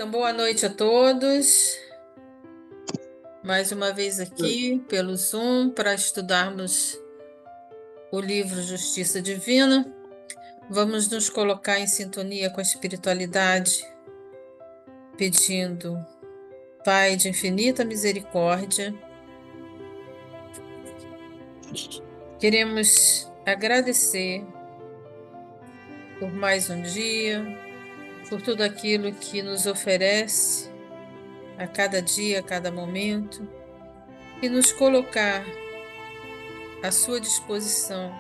Então, boa noite a todos. Mais uma vez aqui pelo Zoom para estudarmos o livro Justiça Divina. Vamos nos colocar em sintonia com a espiritualidade, pedindo, Pai de infinita misericórdia, queremos agradecer por mais um dia, por tudo aquilo que nos oferece a cada dia, a cada momento, e nos colocar à sua disposição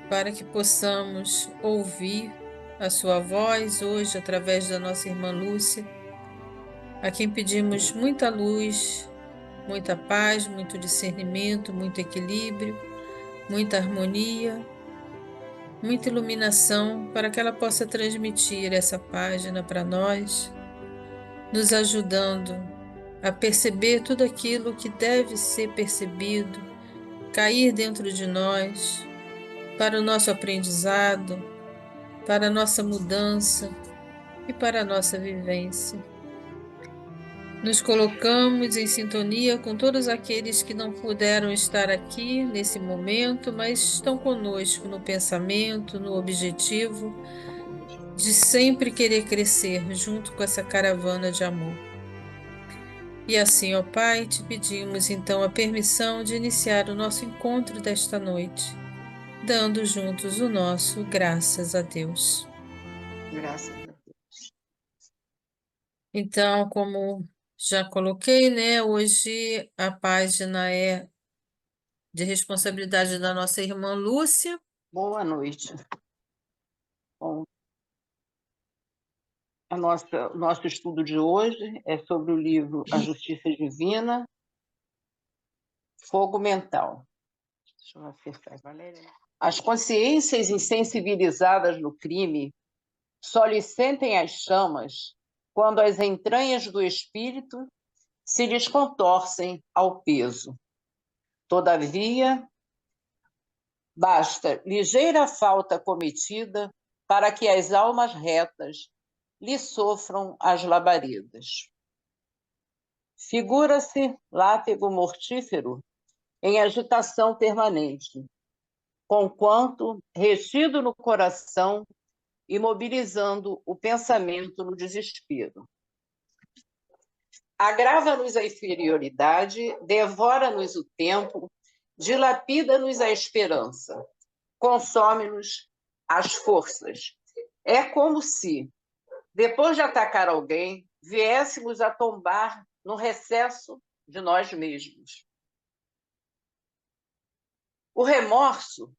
para que possamos ouvir a sua voz hoje através da nossa irmã Lúcia, a quem pedimos muita luz, muita paz, muito discernimento, muito equilíbrio, muita harmonia, muita iluminação para que ela possa transmitir essa página para nós, nos ajudando a perceber tudo aquilo que deve ser percebido, cair dentro de nós, para o nosso aprendizado, para a nossa mudança e para a nossa vivência. Nos colocamos em sintonia com todos aqueles que não puderam estar aqui nesse momento, mas estão conosco no pensamento, no objetivo de sempre querer crescer junto com essa caravana de amor. E assim, ó Pai, te pedimos então a permissão de iniciar o nosso encontro desta noite, dando juntos o nosso graças a Deus. Graças a Deus. Então, como já coloquei, né? Hoje a página é de responsabilidade da nossa irmã Lúcia. Boa noite. Bom, o nosso estudo de hoje é sobre o livro A Justiça Divina, Fogo Mental. Deixa eu acertar, Valéria. As consciências insensibilizadas no crime só lhe sentem as chamas quando as entranhas do espírito se lhes contorcem ao peso. Todavia, basta ligeira falta cometida para que as almas retas lhe sofram as labaredas. Figura-se látego mortífero em agitação permanente, conquanto retido no coração, imobilizando o pensamento no desespero. Agrava-nos a inferioridade, devora-nos o tempo, dilapida-nos a esperança, consome-nos as forças. É como se, depois de atacar alguém, viéssemos a tombar no recesso de nós mesmos. O remorso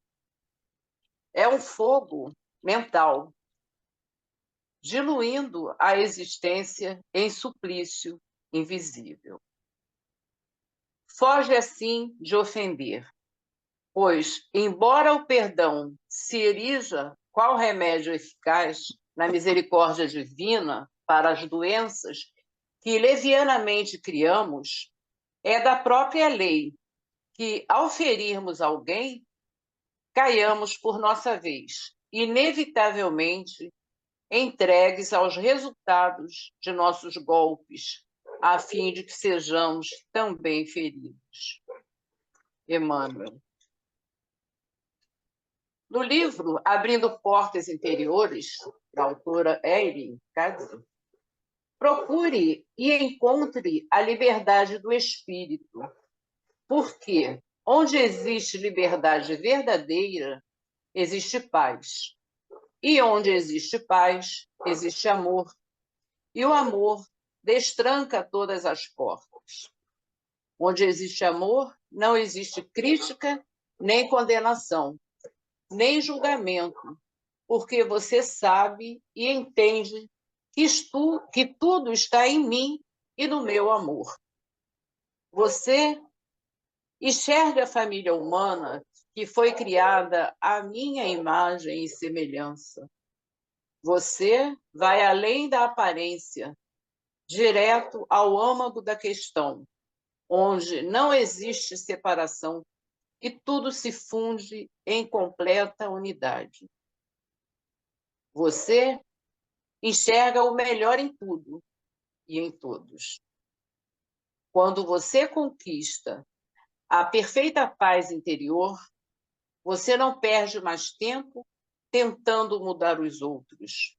é um fogo mental, diluindo a existência em suplício invisível. Foge assim de ofender, pois, embora o perdão se erija qual remédio eficaz na misericórdia divina para as doenças que levianamente criamos, é da própria lei que, ao ferirmos alguém, caiamos por nossa vez, inevitavelmente entregues aos resultados de nossos golpes, a fim de que sejamos também feridos. Emmanuel. No livro Abrindo Portas Interiores, da autora Eileen Cady, procure e encontre a liberdade do espírito, porque onde existe liberdade verdadeira, existe paz. E onde existe paz, existe amor. E o amor destranca todas as portas. Onde existe amor, não existe crítica, nem condenação, nem julgamento, porque você sabe e entende que tudo está em mim e no meu amor. Você enxerga a família humana que foi criada à minha imagem e semelhança. Você vai além da aparência, direto ao âmago da questão, onde não existe separação e tudo se funde em completa unidade. Você enxerga o melhor em tudo e em todos. Quando você conquista a perfeita paz interior, você não perde mais tempo tentando mudar os outros.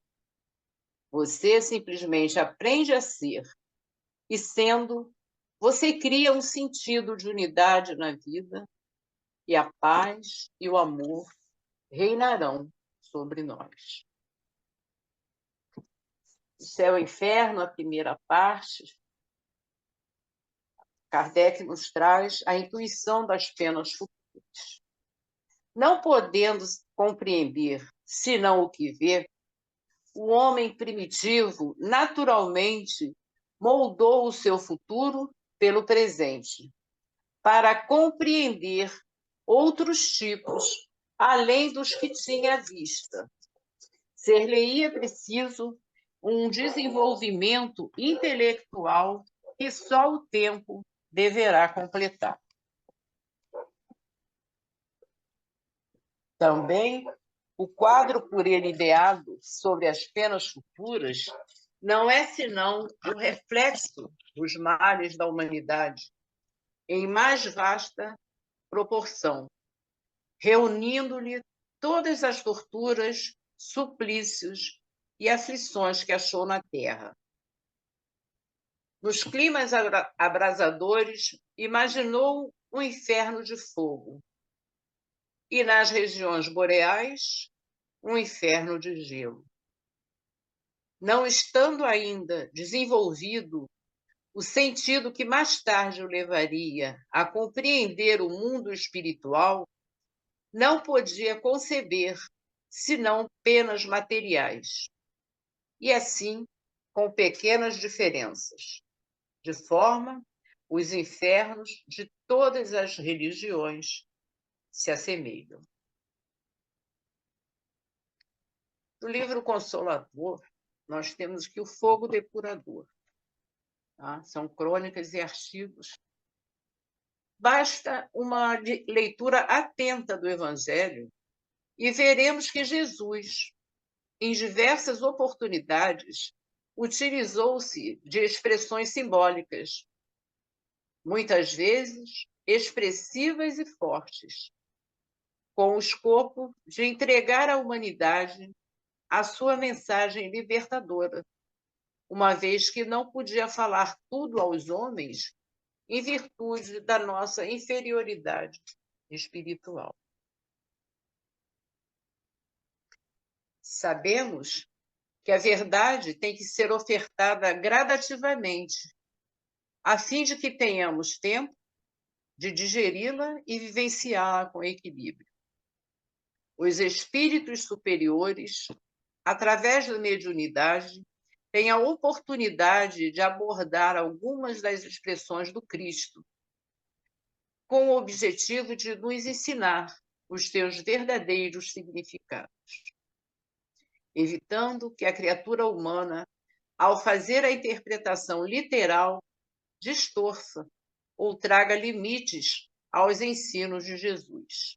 Você simplesmente aprende a ser, e sendo, você cria um sentido de unidade na vida, e a paz e o amor reinarão sobre nós. O Céu e o Inferno, a primeira parte, Kardec nos traz a intuição das penas futuras. Não podendo compreender, senão o que vê, o homem primitivo naturalmente moldou o seu futuro pelo presente, para compreender outros tipos, além dos que tinha à vista. Ser-lhe-ia preciso um desenvolvimento intelectual que só o tempo deverá completar. Também, o quadro por ele ideado sobre as penas futuras não é senão o reflexo dos males da humanidade, em mais vasta proporção, reunindo-lhe todas as torturas, suplícios e aflições que achou na terra. Nos climas abrasadores, imaginou um inferno de fogo, e nas regiões boreais, um inferno de gelo. Não estando ainda desenvolvido o sentido que mais tarde o levaria a compreender o mundo espiritual, não podia conceber senão penas materiais, e assim com pequenas diferenças, de forma os infernos de todas as religiões se assemelham. No livro Consolador, nós temos que o fogo depurador. Tá? São crônicas e artigos. Basta uma leitura atenta do Evangelho e veremos que Jesus, em diversas oportunidades, utilizou-se de expressões simbólicas, muitas vezes expressivas e fortes, com o escopo de entregar à humanidade a sua mensagem libertadora, uma vez que não podia falar tudo aos homens em virtude da nossa inferioridade espiritual. Sabemos que a verdade tem que ser ofertada gradativamente, a fim de que tenhamos tempo de digeri-la e vivenciá-la com equilíbrio. Os espíritos superiores, através da mediunidade, têm a oportunidade de abordar algumas das expressões do Cristo, com o objetivo de nos ensinar os seus verdadeiros significados, evitando que a criatura humana, ao fazer a interpretação literal, distorça ou traga limites aos ensinos de Jesus.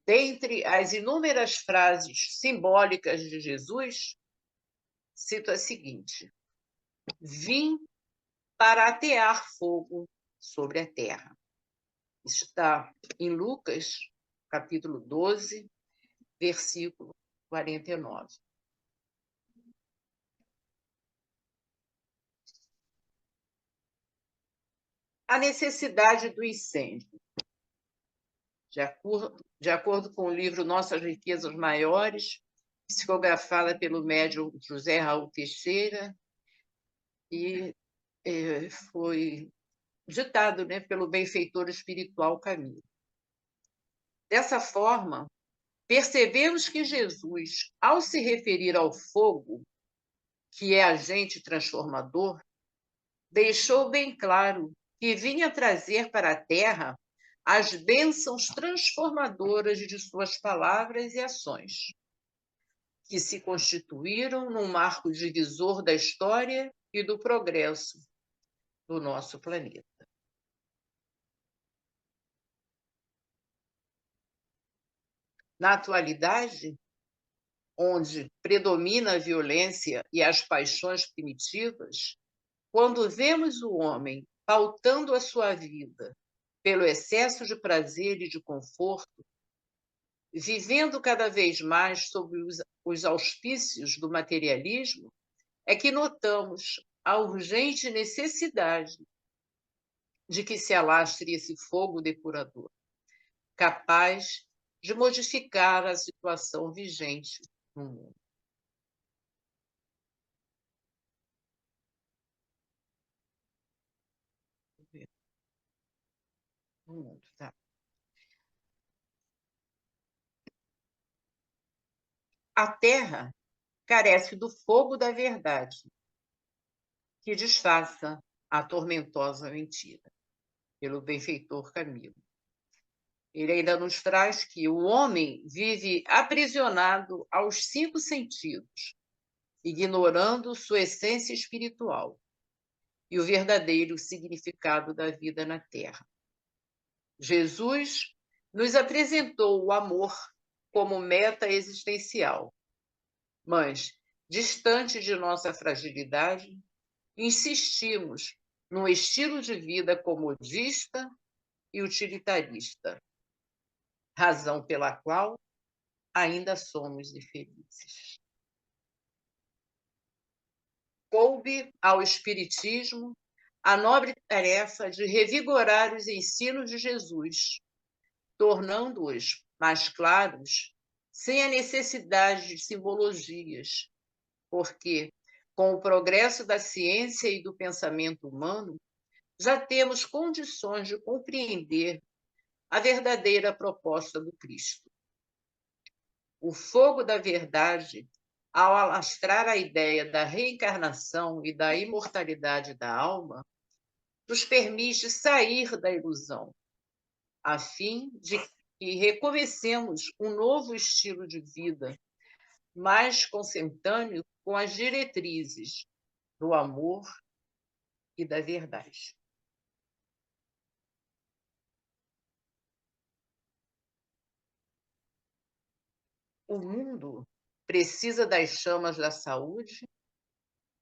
Dentre as inúmeras frases simbólicas de Jesus, cito a seguinte: vim para atear fogo sobre a terra. Está em Lucas, capítulo 12, versículo 49. A necessidade do incêndio. De acordo com o livro Nossas Riquezas Maiores, psicografada pelo médium José Raul Teixeira, e foi ditado, né, pelo benfeitor espiritual Caminho. Dessa forma, percebemos que Jesus, ao se referir ao fogo, que é agente transformador, deixou bem claro que vinha trazer para a Terra as bênçãos transformadoras de suas palavras e ações, que se constituíram num marco divisor da história e do progresso do nosso planeta. Na atualidade, onde predomina a violência e as paixões primitivas, quando vemos o homem pautando a sua vida pelo excesso de prazer e de conforto, vivendo cada vez mais sob os auspícios do materialismo, é que notamos a urgente necessidade de que se alastre esse fogo depurador, capaz de modificar a situação vigente no mundo. Tá? A Terra carece do fogo da verdade, que disfarça a tormentosa mentira, pelo benfeitor Camilo. Ele ainda nos traz que o homem vive aprisionado aos 5 sentidos, ignorando sua essência espiritual e o verdadeiro significado da vida na Terra. Jesus nos apresentou o amor como meta existencial, mas, distante de nossa fragilidade, insistimos num estilo de vida comodista e utilitarista, razão pela qual ainda somos infelizes. Coube ao Espiritismo a nobre tarefa de revigorar os ensinos de Jesus, tornando-os mais claros, sem a necessidade de simbologias, porque, com o progresso da ciência e do pensamento humano, já temos condições de compreender a verdadeira proposta do Cristo. O fogo da verdade, ao alastrar a ideia da reencarnação e da imortalidade da alma, nos permite sair da ilusão, a fim de que recomecemos um novo estilo de vida, mais consentâneo com as diretrizes do amor e da verdade. O mundo precisa das chamas da saúde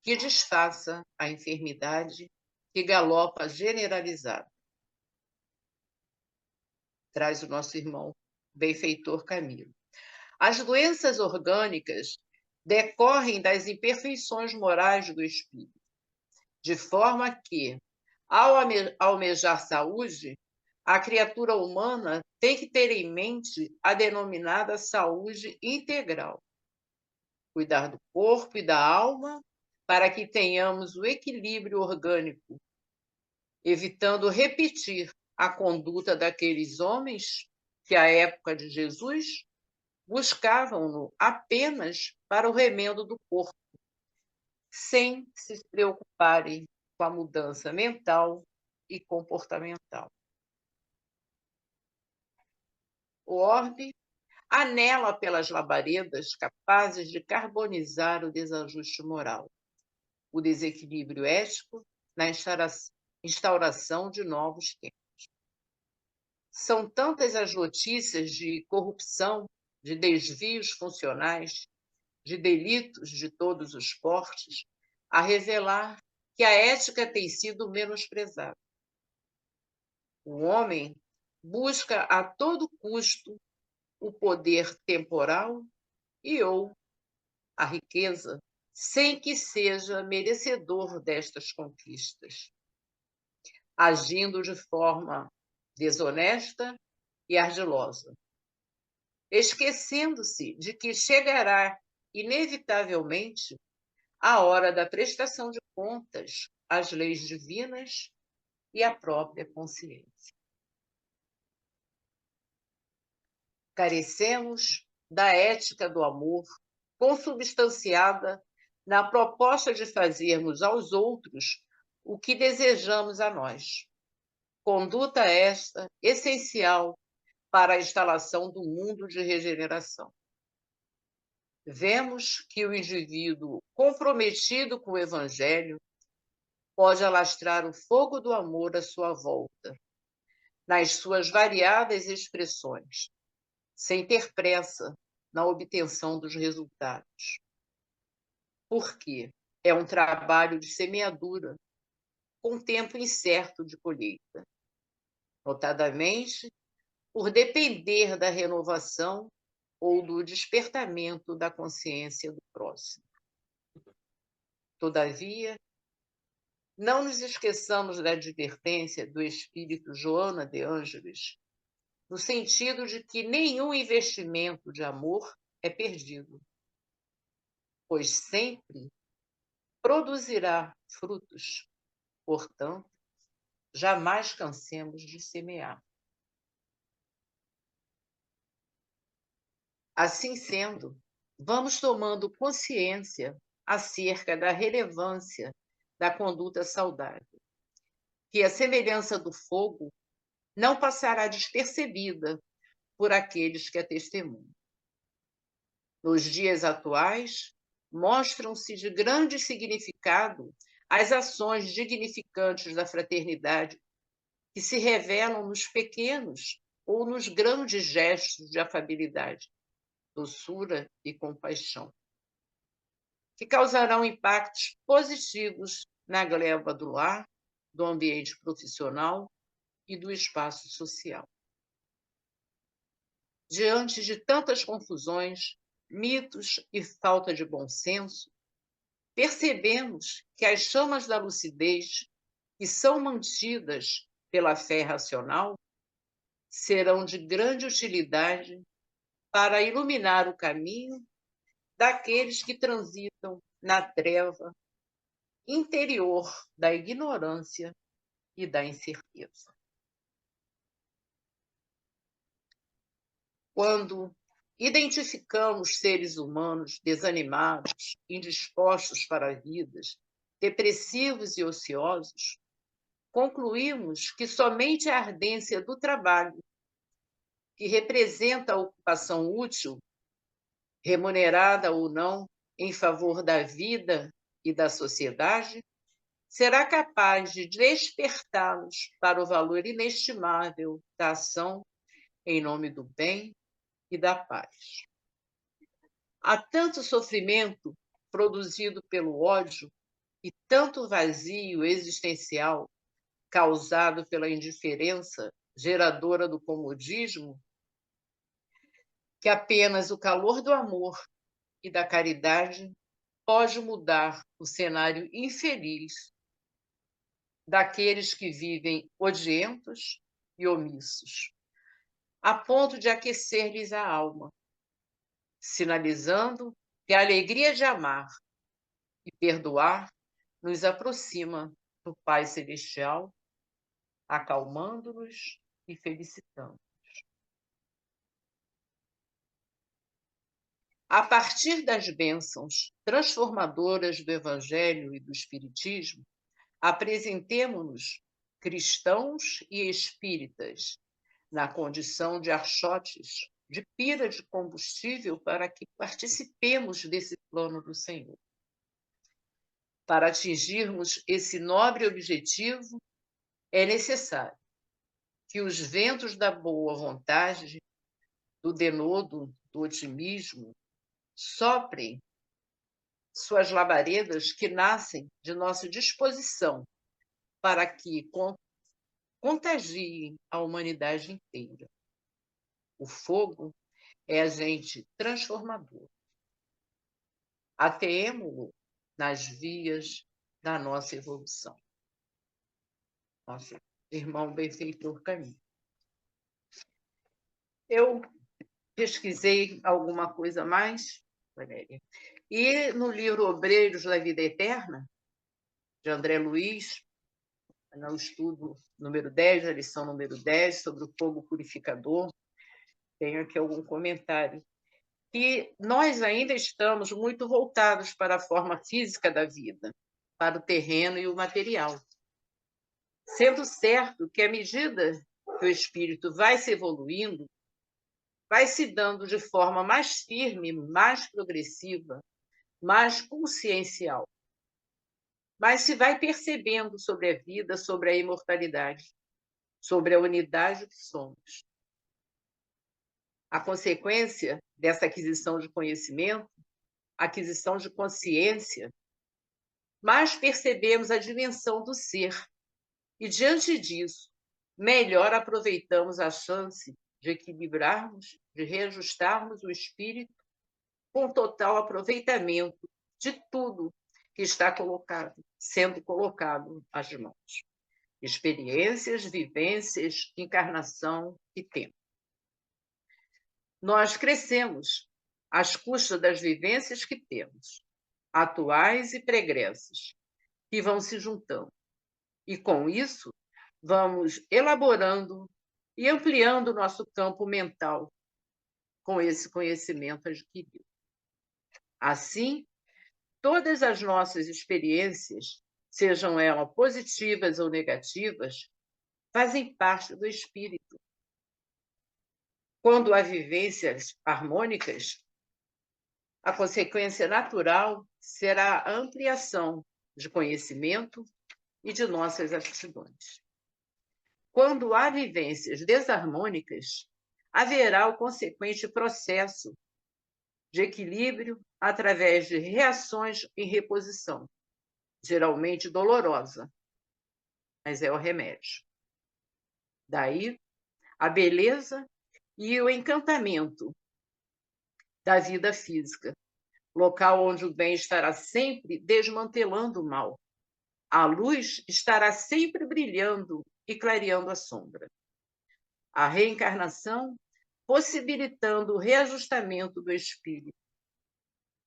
que desfaça a enfermidade que galopa generalizada. Traz o nosso irmão benfeitor Camilo. As doenças orgânicas decorrem das imperfeições morais do espírito, de forma que, ao almejar saúde, a criatura humana tem que ter em mente a denominada saúde integral. Cuidar do corpo e da alma para que tenhamos o equilíbrio orgânico, evitando repetir a conduta daqueles homens que, à época de Jesus, buscavam-no apenas para o remendo do corpo, sem se preocuparem com a mudança mental e comportamental. O orbe anela pelas labaredas capazes de carbonizar o desajuste moral, o desequilíbrio ético na instauração de novos tempos. São tantas as notícias de corrupção, de desvios funcionais, de delitos de todos os portes, a revelar que a ética tem sido menosprezada. O homem busca a todo custo o poder temporal ou a riqueza, sem que seja merecedor destas conquistas, agindo de forma desonesta e ardilosa, esquecendo-se de que chegará inevitavelmente a hora da prestação de contas às leis divinas e à própria consciência. Carecemos da ética do amor, consubstanciada na proposta de fazermos aos outros o que desejamos a nós. Conduta esta essencial para a instalação do mundo de regeneração. Vemos que o indivíduo comprometido com o Evangelho pode alastrar o fogo do amor à sua volta, nas suas variadas expressões, sem ter pressa na obtenção dos resultados. Por quê? É um trabalho de semeadura, com tempo incerto de colheita, notadamente por depender da renovação ou do despertamento da consciência do próximo. Todavia, não nos esqueçamos da advertência do espírito Joana de Ângeles, no sentido de que nenhum investimento de amor é perdido, pois sempre produzirá frutos. Portanto, jamais cansemos de semear. Assim sendo, vamos tomando consciência acerca da relevância da conduta saudável, que a semelhança do fogo não passará despercebida por aqueles que a testemunham. Nos dias atuais, mostram-se de grande significado as ações dignificantes da fraternidade, que se revelam nos pequenos ou nos grandes gestos de afabilidade, doçura e compaixão, que causarão impactos positivos na gleba do lar, do ambiente profissional e do espaço social. Diante de tantas confusões, mitos e falta de bom senso, percebemos que as chamas da lucidez, que são mantidas pela fé racional, serão de grande utilidade para iluminar o caminho daqueles que transitam na treva interior da ignorância e da incerteza. Quando identificamos seres humanos desanimados, indispostos para vidas, depressivos e ociosos, concluímos que somente a ardência do trabalho, que representa a ocupação útil, remunerada ou não, em favor da vida e da sociedade, será capaz de despertá-los para o valor inestimável da ação em nome do bem e da paz. Há tanto sofrimento produzido pelo ódio e tanto vazio existencial causado pela indiferença geradora do comodismo, que apenas o calor do amor e da caridade pode mudar o cenário infeliz daqueles que vivem odientos e omissos, a ponto de aquecer-lhes a alma, sinalizando que a alegria de amar e perdoar nos aproxima do Pai Celestial, acalmando-nos e felicitando. A partir das bênçãos transformadoras do Evangelho e do Espiritismo, apresentemo-nos cristãos e espíritas na condição de archotes, de pira de combustível para que participemos desse plano do Senhor. Para atingirmos esse nobre objetivo, é necessário que os ventos da boa vontade, do denodo, do otimismo, soprem suas labaredas que nascem de nossa disposição para que contagiem a humanidade inteira. O fogo é agente transformador. Ateemo-lo nas vias da nossa evolução. Nosso irmão benfeitor Caminho. Eu pesquisei alguma coisa mais, Valéria, e no livro Obreiros da Vida Eterna, de André Luiz, no estudo número 10, a lição número 10, sobre o fogo purificador, tenho aqui algum comentário, que nós ainda estamos muito voltados para a forma física da vida, para o terreno e o material. Sendo certo que, à medida que o espírito vai se evoluindo, vai se dando de forma mais firme, mais progressiva, mais consciencial. Mas se vai percebendo sobre a vida, sobre a imortalidade, sobre a unidade que somos. A consequência dessa aquisição de conhecimento, aquisição de consciência, mais percebemos a dimensão do ser e, diante disso, melhor aproveitamos a chance de equilibrarmos, de reajustarmos o espírito com total aproveitamento de tudo que está sendo colocado às mãos. Experiências, vivências, encarnação e tempo. Nós crescemos às custas das vivências que temos, atuais e pregressas, que vão se juntando. E, com isso, vamos elaborando e ampliando o nosso campo mental com esse conhecimento adquirido. Assim, todas as nossas experiências, sejam elas positivas ou negativas, fazem parte do espírito. Quando há vivências harmônicas, a consequência natural será a ampliação de conhecimento e de nossas aptidões. Quando há vivências desarmônicas, haverá o consequente processo de equilíbrio através de reações em reposição, geralmente dolorosa, mas é o remédio. Daí, a beleza e o encantamento da vida física, local onde o bem estará sempre desmantelando o mal. A luz estará sempre brilhando e clareando a sombra. A reencarnação possibilitando o reajustamento do espírito,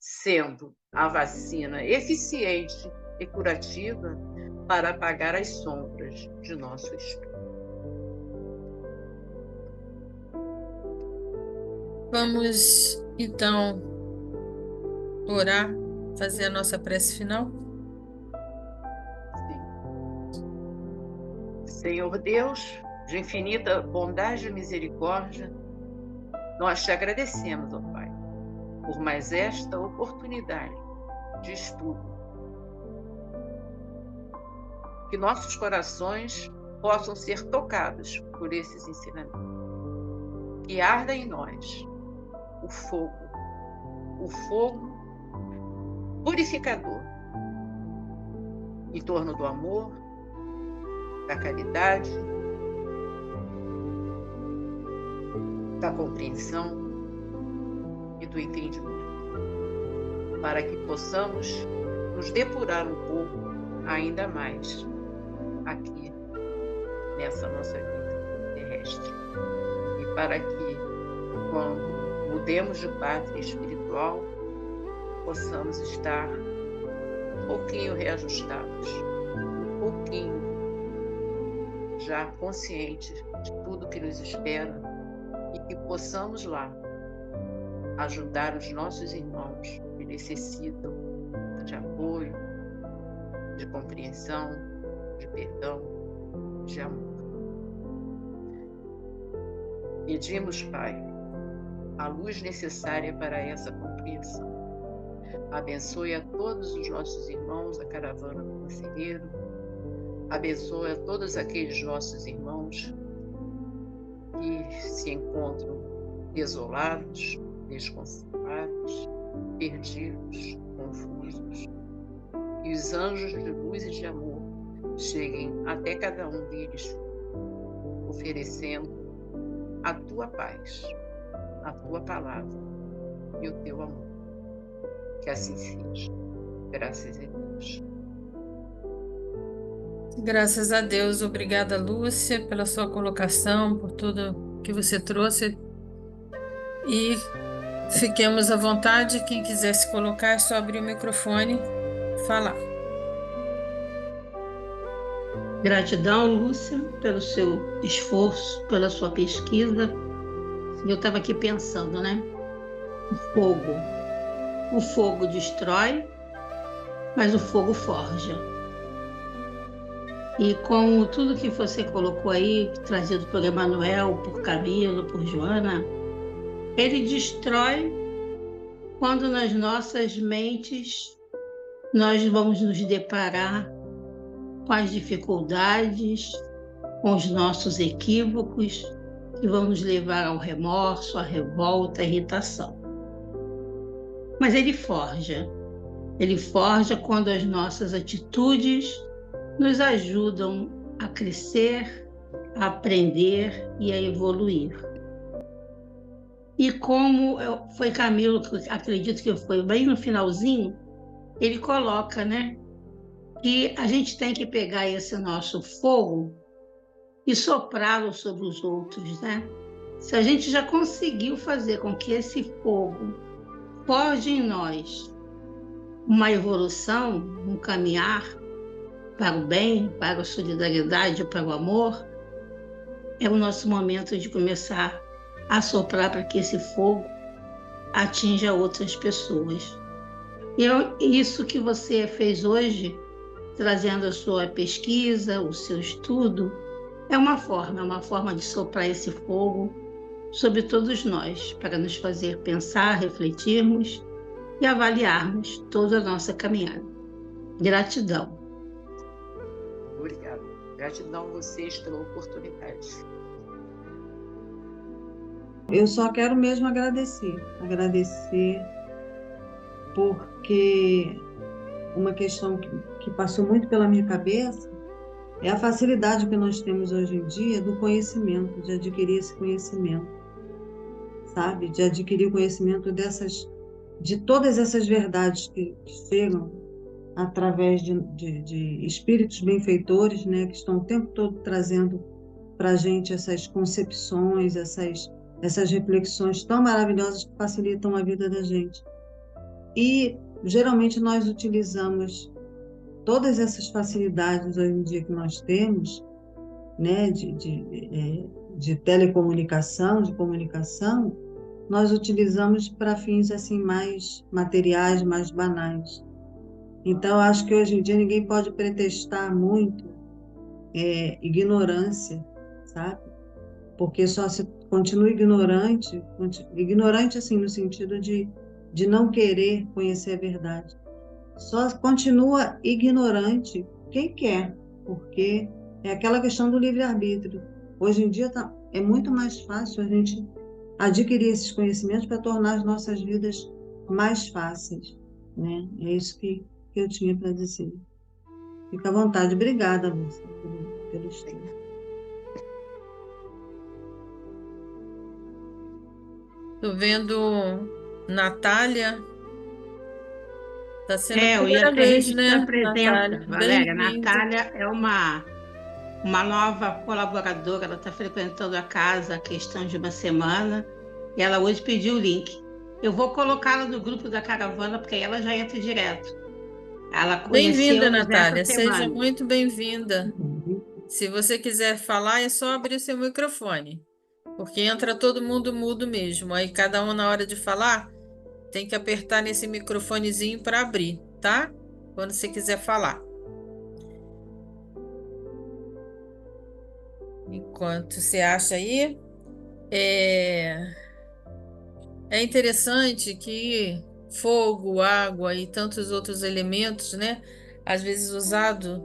sendo a vacina eficiente e curativa para apagar as sombras de nosso espírito. Vamos, então, orar, fazer a nossa prece final? Sim. Senhor Deus, de infinita bondade e misericórdia, nós te agradecemos, ó Pai, por mais esta oportunidade de estudo. Que nossos corações possam ser tocados por esses ensinamentos. Que arda em nós o fogo purificador, em torno do amor, da caridade, da compreensão e do entendimento, para que possamos nos depurar um pouco ainda mais aqui nessa nossa vida terrestre, e para que, quando mudemos de pátria espiritual, possamos estar um pouquinho reajustados, um pouquinho já conscientes de tudo que nos espera, e que possamos lá ajudar os nossos irmãos que necessitam de apoio, de compreensão, de perdão, de amor. Pedimos, Pai, a luz necessária para essa compreensão. Abençoe a todos os nossos irmãos da caravana do Conselheiro. Abençoe a todos aqueles nossos irmãos que se encontram desolados, desconsolados, perdidos, confusos. Que os anjos de luz e de amor cheguem até cada um deles, oferecendo a tua paz, a tua palavra e o teu amor. Que assim seja. Graças a Deus. Graças a Deus. Obrigada, Lúcia, pela sua colocação, por tudo que você trouxe. E fiquemos à vontade. Quem quiser se colocar, é só abrir o microfone e falar. Gratidão, Lúcia, pelo seu esforço, pela sua pesquisa. Eu estava aqui pensando, né? O fogo destrói, mas o fogo forja. E com tudo que você colocou aí, trazido por Emanuel, por Camilo, por Joana, ele destrói quando nas nossas mentes nós vamos nos deparar com as dificuldades, com os nossos equívocos, que vão nos levar ao remorso, à revolta, à irritação. Mas ele forja. Ele forja quando as nossas atitudes nos ajudam a crescer, a aprender e a evoluir. E como foi Camilo, que acredito que foi bem no finalzinho, ele coloca, né, que a gente tem que pegar esse nosso fogo e soprá-lo sobre os outros, né? Se a gente já conseguiu fazer com que esse fogo forje em nós uma evolução, um caminhar para o bem, para a solidariedade, para o amor, é o nosso momento de começar a soprar para que esse fogo atinja outras pessoas. E isso que você fez hoje, trazendo a sua pesquisa, o seu estudo, é uma forma de soprar esse fogo sobre todos nós, para nos fazer pensar, refletirmos e avaliarmos toda a nossa caminhada. Gratidão. Obrigada. Gratidão a vocês pela oportunidade. Eu só quero mesmo agradecer porque uma questão que passou muito pela minha cabeça é a facilidade que nós temos hoje em dia do conhecimento, de adquirir esse conhecimento, sabe? De adquirir o conhecimento de todas essas verdades que chegam através de espíritos benfeitores, né? Que estão o tempo todo trazendo para a gente essas concepções, essas reflexões tão maravilhosas que facilitam a vida da gente. E geralmente nós utilizamos todas essas facilidades hoje em dia que nós temos, né, de telecomunicação, de comunicação, nós utilizamos para fins assim mais materiais, mais banais. Então, eu acho que hoje em dia ninguém pode pretextar muito ignorância, sabe? Porque só se continua ignorante assim no sentido de não querer conhecer a verdade. Só continua ignorante quem quer, porque é aquela questão do livre-arbítrio. Hoje em dia é muito mais fácil a gente adquirir esses conhecimentos para tornar as nossas vidas mais fáceis, né? É isso que eu tinha para dizer. Fica à vontade. Obrigada, Lúcia, pelo estudo. Estou vendo Natália. Está sendo a Eu primeira ia vez, registrar né, a presença, Natália? Valéria. Bem-vinda. Natália é uma nova colaboradora, ela está frequentando a casa há questão de uma semana e ela hoje pediu o link. Eu vou colocá-la no grupo da caravana, porque aí ela já entra direto. Ela Bem-vinda, conheceu-nos Natália. essa Seja semana. muito bem-vinda. Se você quiser falar, é só abrir o seu microfone, porque entra todo mundo mudo mesmo. Aí cada um, na hora de falar, tem que apertar nesse microfonezinho para abrir, tá? Quando você quiser falar. Enquanto você acha aí, é interessante que fogo, água e tantos outros elementos, né? Às vezes usado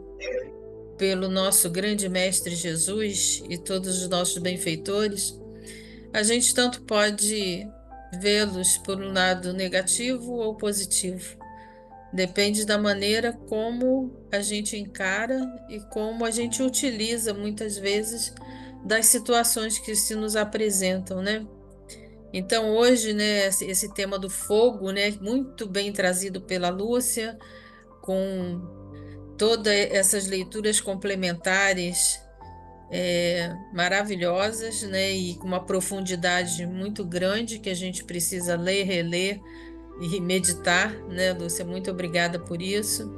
pelo nosso grande mestre Jesus e todos os nossos benfeitores, a gente tanto pode vê-los por um lado negativo ou positivo. Depende da maneira como a gente encara e como a gente utiliza muitas vezes das situações que se nos apresentam, né? Então hoje, né, esse tema do fogo, né, muito bem trazido pela Lúcia, com todas essas leituras complementares maravilhosas, né, e com uma profundidade muito grande que a gente precisa ler, reler e meditar, né, Lúcia? Muito obrigada por isso.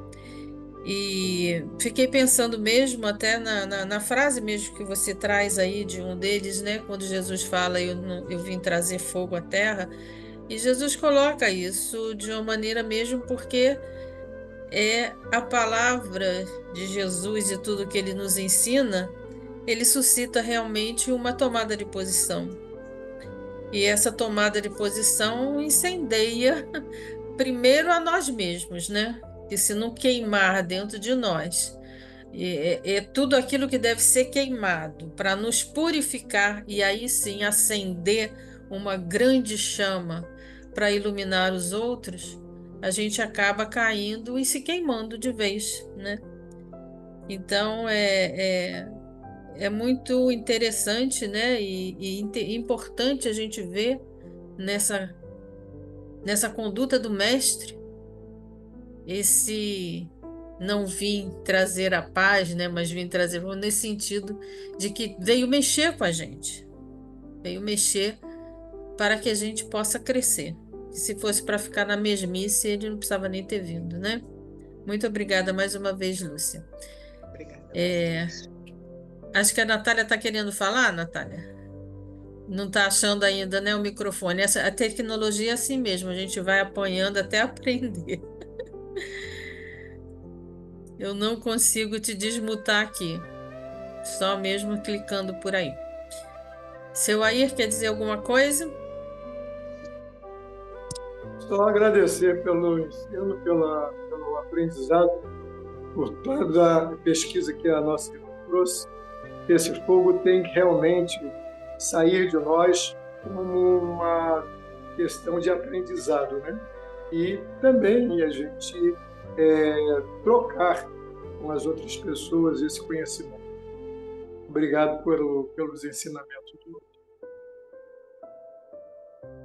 E fiquei pensando mesmo até na frase mesmo que você traz aí de um deles, né, quando Jesus fala, eu vim trazer fogo à terra, e Jesus coloca isso de uma maneira mesmo porque é a palavra de Jesus e tudo que ele nos ensina, ele suscita realmente uma tomada de posição. E essa tomada de posição incendeia primeiro a nós mesmos, né? Que se não queimar dentro de nós É tudo aquilo que deve ser queimado para nos purificar e aí sim acender uma grande chama para iluminar os outros, a gente acaba caindo e se queimando de vez, né? Então é muito interessante, né? Importante a gente ver nessa conduta do mestre esse não vim trazer a paz, né? Mas vim trazer nesse sentido de que veio mexer com a gente, veio mexer para que a gente possa crescer. Se fosse para ficar na mesmice, ele não precisava nem ter vindo, né? Muito obrigada mais uma vez, Lúcia. Obrigada. Acho que a Natália está querendo falar, Natália. Não está achando ainda, né, o microfone. A tecnologia é assim mesmo, a gente vai apanhando até aprender. Eu não consigo te desmutar aqui, só mesmo clicando por aí. Seu Air quer dizer alguma coisa? Só agradecer pelo ensino, pelo aprendizado, por toda a pesquisa que a nossa irmã trouxe. Esse fogo tem que realmente sair de nós como uma questão de aprendizado, né? E também a gente trocar com as outras pessoas esse conhecimento. Obrigado pelos ensinamentos.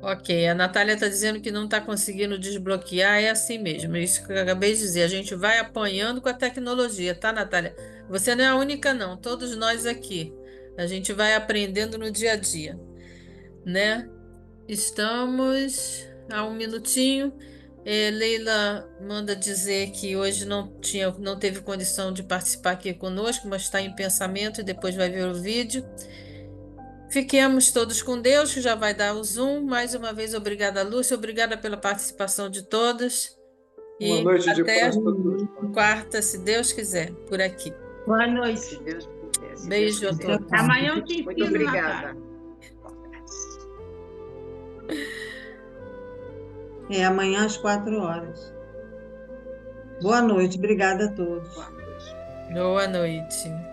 Ok, a Natália está dizendo que não está conseguindo desbloquear, é assim mesmo, isso que eu acabei de dizer, a gente vai apanhando com a tecnologia, tá, Natália? Você não é a única, não, todos nós aqui, a gente vai aprendendo no dia a dia, né? Estamos a um minutinho. Leila manda dizer que hoje não teve condição de participar aqui conosco, mas está em pensamento e depois vai ver o vídeo. Fiquemos todos com Deus, que já vai dar o Zoom. Mais uma vez, obrigada, Lúcia. Obrigada pela participação de todos. Uma E noite de até paz para todos. quarta, se Deus quiser, por aqui. Boa noite. Se Deus quiser, se Beijo Deus a quiser. todos. Amanhã eu te Muito ensino, obrigada. Natália. Amanhã às 4 horas. Boa noite, obrigada a todos. Boa noite. Boa noite.